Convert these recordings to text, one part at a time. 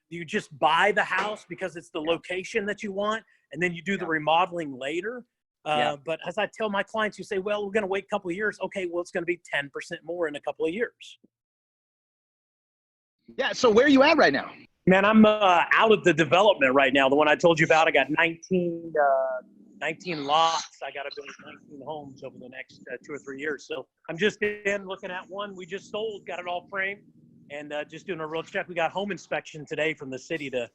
you just buy the house because it's the location that you want, and then you do the remodeling later. But as I tell my clients, you say, well, we're going to wait a couple of years. Okay, well, it's going to be 10% more in a couple of years. Yeah. So where are you at right now? Man, I'm out of the development right now. The one I told you about, I got 19 lots. I got to build 19 homes over the next 2 or 3 years. So I'm just in looking at one we just sold, got it all framed, and just doing a real check. We got home inspection today from the city to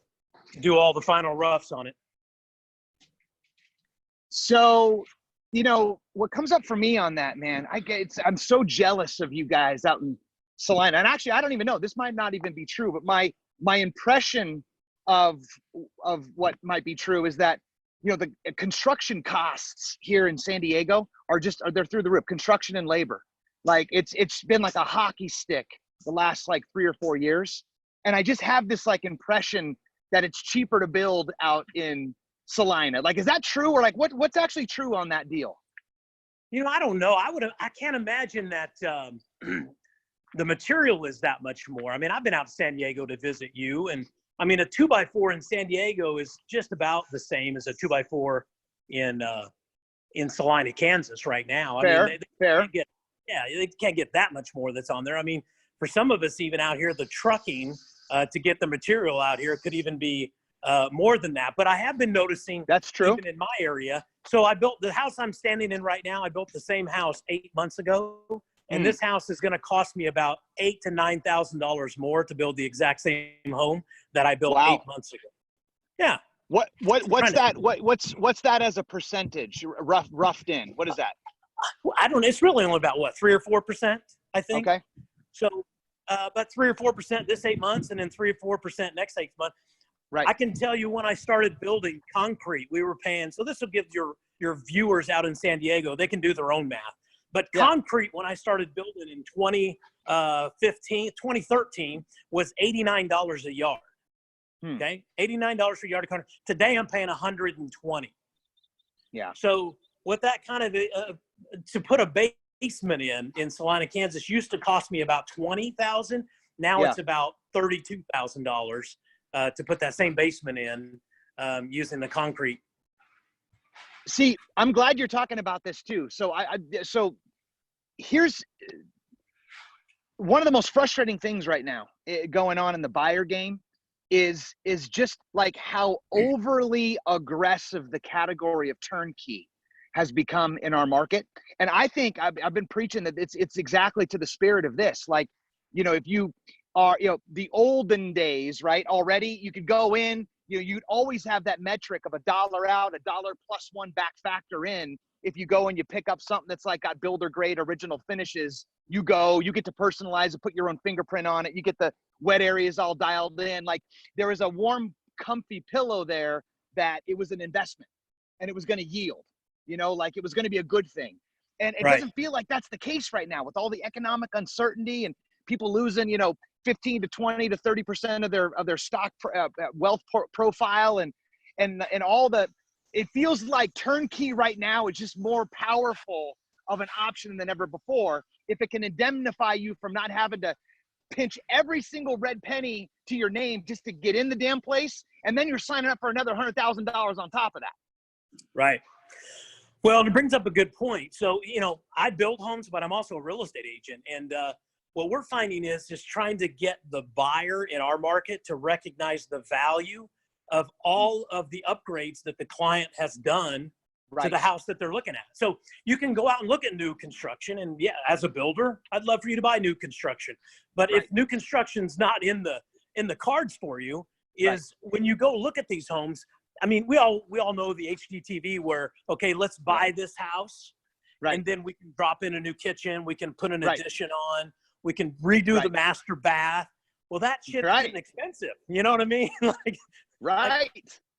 do all the final roughs on it. So, you know, what comes up for me on that, man, I'm so jealous of you guys out in Salina. And actually, I don't even know, this might not even be true, but my impression of what might be true is that, you know, the construction costs here in San Diego they're through the roof. Construction and labor. Like it's been like a hockey stick the last like 3 or 4 years. And I just have this like impression that it's cheaper to build out in Salina. Like, is that true? Or like what's actually true on that deal? You know, I don't know. I can't imagine that the material is that much more. I mean, I've been out to San Diego to visit you, and I mean, a 2x4 in San Diego is just about the same as a 2x4 in Salina, Kansas right now. I mean, fair. They can't get that much more that's on there. I mean, for some of us even out here, the trucking to get the material out here could even be more than that. But I have been noticing that's true even in my area. So I built the house I'm standing in right now. I built the same house 8 months ago. And this house is going to cost me about $8,000 to $9,000 more to build the exact same home that I built 8 months ago. Yeah. What's that? What's that as a percentage? Roughed in. What is that? I don't know. It's really only about 3 or 4%, I think. Okay. So about 3 or 4% this 8 months, and then 3 or 4% next 8 months. Right. I can tell you when I started building concrete, we were paying. So this will give your viewers out in San Diego, they can do their own math. But concrete, when I started building in 2013, was $89 a yard. Okay, $89 per yard of concrete. Today, I'm paying $120. Yeah. So what that kind of to put a basement in Salina, Kansas, used to cost me about $20,000. Now it's about $32,000 to put that same basement in using the concrete. See, I'm glad you're talking about this too. So so here's one of the most frustrating things right now going on in the buyer game is just like how overly aggressive the category of turnkey has become in our market. And I think I've been preaching that it's exactly to the spirit of this. Like, you know, if you are, you know, the olden days, right? Already you could go in, you know, you'd always have that metric of $1 out, $1 plus one back factor in. If you go and you pick up something that's like got builder grade original finishes, you get to personalize it, put your own fingerprint on it. You get the wet areas all dialed in. Like there is a warm, comfy pillow there that it was an investment and it was going to yield, you know, like it was going to be a good thing. And it doesn't feel like that's the case right now with all the economic uncertainty and people losing, you know, 15 to 20 to 30% of their stock wealth profile and all the. It feels like turnkey right now is just more powerful of an option than ever before. If it can indemnify you from not having to pinch every single red penny to your name just to get in the damn place, and then you're signing up for another $100,000 on top of that. Right. Well, it brings up a good point. So, you know, I build homes, but I'm also a real estate agent. And what we're finding is just trying to get the buyer in our market to recognize the value of all of the upgrades that the client has done to the house that they're looking at. So you can go out and look at new construction, and yeah, as a builder, I'd love for you to buy new construction. But if new construction's not in the cards for you, when you go look at these homes, I mean, we all know the HGTV where, okay, let's buy this house, and then we can drop in a new kitchen, we can put an addition on, we can redo the master bath. Well, that shit's getting expensive. You know what I mean? Like,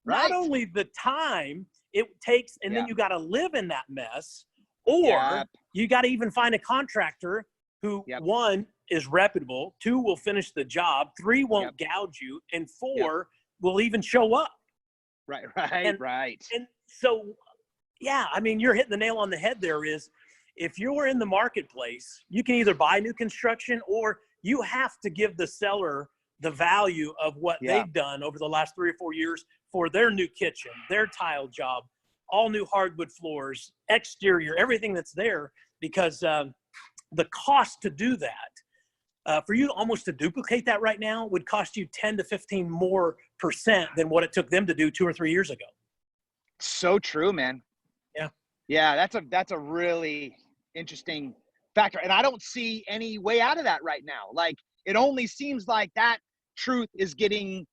not only the time it takes, and then you got to live in that mess, or you got to even find a contractor who, one, is reputable, two, will finish the job, three, won't gouge you, and four, will even show up. And so, yeah, I mean, you're hitting the nail on the head there is, if you're in the marketplace, you can either buy new construction or you have to give the seller the value of what they've done over the last 3 or 4 years for their new kitchen, their tile job, all new hardwood floors, exterior, everything that's there, because the cost to do that, for you almost to duplicate that right now would cost you 10 to 15 more % than what it took them to do 2 or 3 years ago. So true, man. Yeah. Yeah, that's a really interesting factor. And I don't see any way out of that right now. Like, it only seems like that truth is getting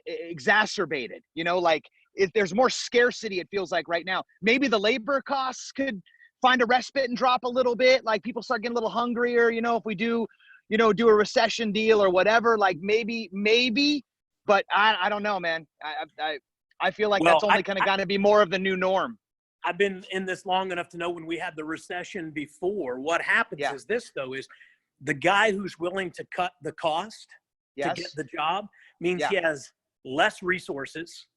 exacerbated, you know, like if there's more scarcity, it feels like right now. Maybe the labor costs could find a respite and drop a little bit. Like, people start getting a little hungrier, you know, if we do a recession deal or whatever, like maybe, but I don't know, man. I feel like that's only kind of got to be more of the new norm. I've been in this long enough to know when we had the recession before, what happens is this, though, is the guy who's willing to cut the cost to get the job means he has less resources,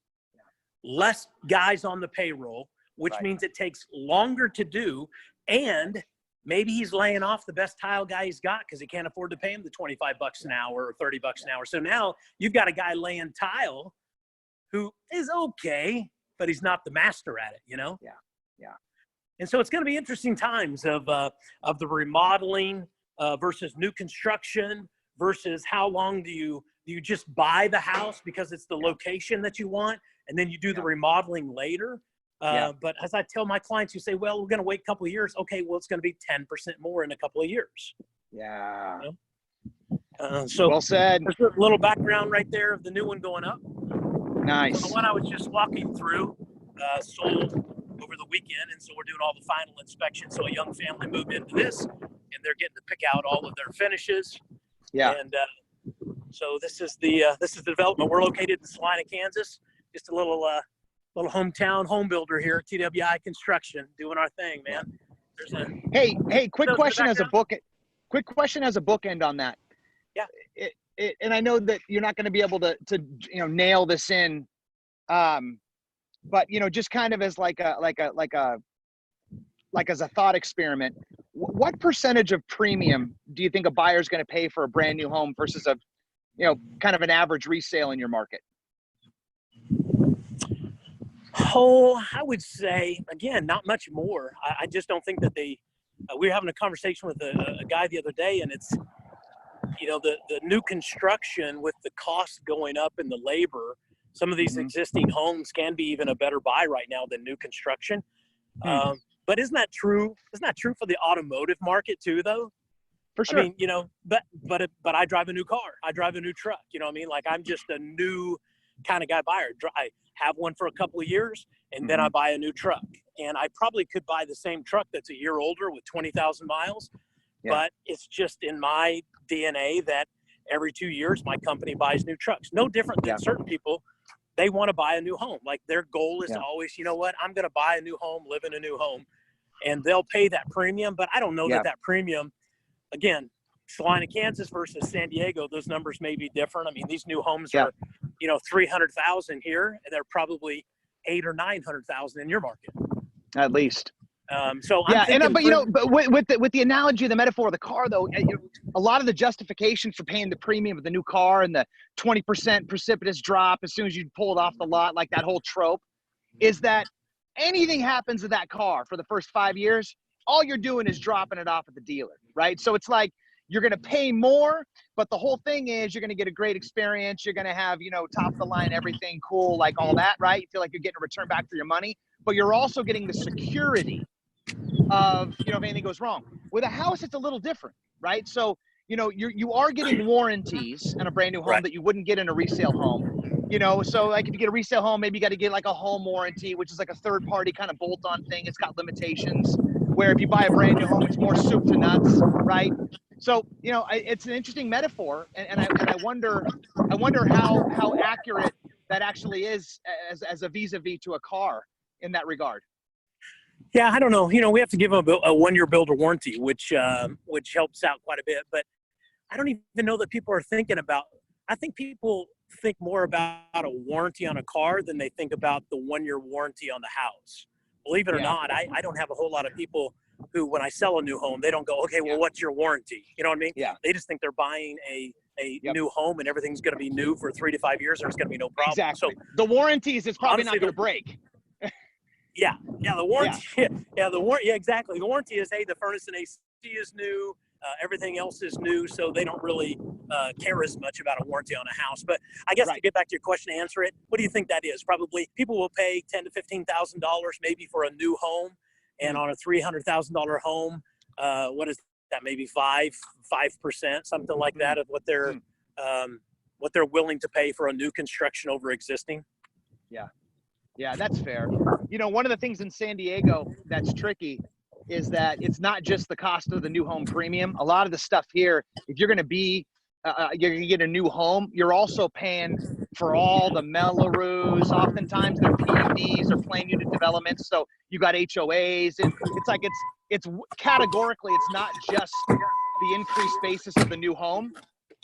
less guys on the payroll, which means it takes longer to do. And maybe he's laying off the best tile guy he's got because he can't afford to pay him the $25 an hour or $30 an hour. So now you've got a guy laying tile who is okay, but he's not the master at it, you know? Yeah. And so it's going to be interesting times of the remodeling versus new construction versus how long do you just buy the house because it's the location that you want, and then you do the remodeling later. But as I tell my clients, you say, well, we're going to wait a couple of years. Okay, well, it's going to be 10% more in a couple of years. Yeah. You know? So well said. There's a little background right there of the new one going up. Nice. So the one I was just walking through sold over the weekend, and so we're doing all the final inspections. So a young family moved into this, and they're getting to pick out all of their finishes. Yeah. And so this is the development. We're located in Salina, Kansas. Just a little hometown home builder here at TWI Construction, doing our thing, man. Hey, quick question as a bookend on that. Yeah. And I know that you're not going to be able to nail this in, but just kind of as as a thought experiment, what percentage of premium do you think a buyer is going to pay for a brand new home versus a kind of an average resale in your market? Oh, I would say, again, not much more. I just don't think that we were having a conversation with a guy the other day, and it's, the new construction with the cost going up and the labor, some of these existing homes can be even a better buy right now than new construction. But isn't that true? Isn't that true for the automotive market too, though? For sure. I mean, but I drive a new car. I drive a new truck. You know what I mean? Like, I'm just a new kind of guy buyer. I have one for a couple of years, and then I buy a new truck. And I probably could buy the same truck that's a year older with 20,000 miles. But it's just in my DNA that every 2 years my company buys new trucks. No different than certain people. They want to buy a new home. Like, their goal is to always, you know what, I'm going to buy a new home, live in a new home. And they'll pay that premium. But I don't know that premium, again, Salina, Kansas versus San Diego, those numbers may be different. I mean, these new homes are, 300,000 here, and they're probably 800,000 or 900,000 in your market, at least. So I'm thinking, but with the analogy, the metaphor of the car, though, a lot of the justification for paying the premium of the new car and the 20% precipitous drop as soon as you pull it off the lot, like that whole trope, is that anything happens to that car for the first 5 years, all you're doing is dropping it off at the dealer, right? So it's like you're going to pay more, but the whole thing is you're going to get a great experience. You're going to have, top of the line, everything cool, like all that, right? You feel like you're getting a return back for your money, but you're also getting the security of, if anything goes wrong. With a house, it's a little different, right? So, you are getting warranties in a brand new home that you wouldn't get in a resale home. So like if you get a resale home, maybe you got to get like a home warranty, which is like a third party kind of bolt on thing. It's got limitations, where if you buy a brand new home, it's more soup to nuts, right? So, it's an interesting metaphor, and I wonder how accurate that actually is as a vis-a-vis to a car in that regard. Yeah, I don't know. We have to give them a 1-year builder warranty, which helps out quite a bit. But I don't even know that people are thinking about. I think people think more about a warranty on a car than they think about the 1-year warranty on the house. Believe it or not, I don't have a whole lot of people who, when I sell a new home, they don't go, okay, well, what's your warranty? You know what I mean? Yeah. They just think they're buying a a Yep. new home and everything's going to be new for 3 to 5 years, there's going to be no problem. Exactly. So The warranties is probably honestly, not going to break. yeah, the warranty, yeah, exactly. The warranty is, hey, the furnace and AC is new, everything else is new, so they don't really care as much about a warranty on a house. But I guess to get back to your question, to answer it, what do you think that is? Probably people will pay $10,000 to $15,000 maybe for a new home, and on a $300,000 home, what is that? Maybe 5%, something like that, of what they're willing to pay for a new construction over existing. Yeah, that's fair. You know, one of the things in San Diego that's tricky is that it's not just the cost of the new home premium. A lot of the stuff here, if you're going to be, you're going to get a new home, you're also paying for all the Melloroos. Oftentimes they're PUDs or plan unit developments. So you got HOAs. It's like, it's categorically, it's not just the increased basis of the new home,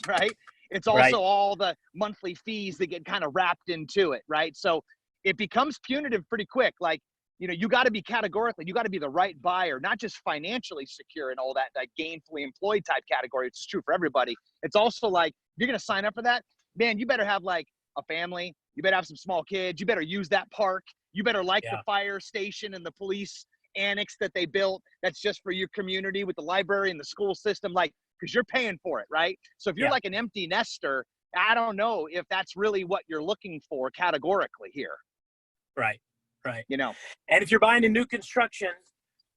right? It's also all the monthly fees that get kind of wrapped into it, right? So it becomes punitive pretty quick. Like, you know, you got to be categorically, you got to be the right buyer, not just financially secure and all that, like gainfully employed type category, which is true for everybody. It's also like, if you're going to sign up for that, man, you better have like a family. You better have some small kids. You better use that park. You better like the fire station and the police annex that they built. That's just for your community with the library and the school system, like, because you're paying for it, right? So if you're like an empty nester, I don't know if that's really what you're looking for categorically here. Right. You know, and if you're buying a new construction,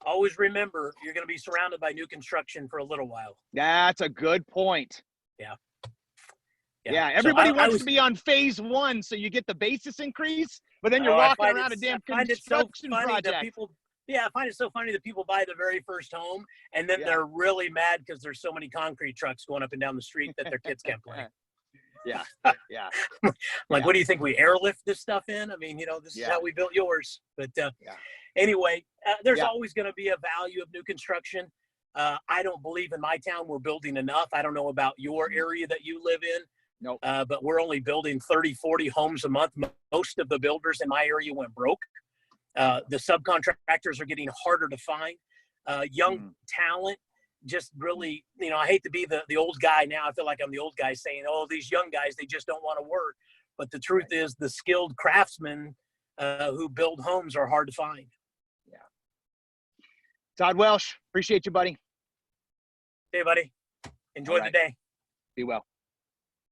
always remember you're going to be surrounded by new construction for a little while. That's a good point. Yeah. Everybody wants to be on phase one, so you get the basis increase, but then you're walking around a damn construction project. I find it so funny that people buy the very first home and then they're really mad because there's so many concrete trucks going up and down the street that their kids can't play. Like, what do you think? We airlift this stuff in? I mean, you know, this is how we built yours. But anyway, there's always going to be a value of new construction. I don't believe in my town we're building enough. I don't know about your area that you live in. Nope. But we're only building 30, 40 homes a month. Most of the builders in my area went broke. The subcontractors are getting harder to find. Young talent just really, you know, I hate to be the old guy now. I feel like I'm the old guy saying, oh, these young guys, they just don't want to work. But the truth is the skilled craftsmen who build homes are hard to find. Yeah. Todd Welsh, appreciate you, buddy. Hey, buddy. Enjoy the day. Be well.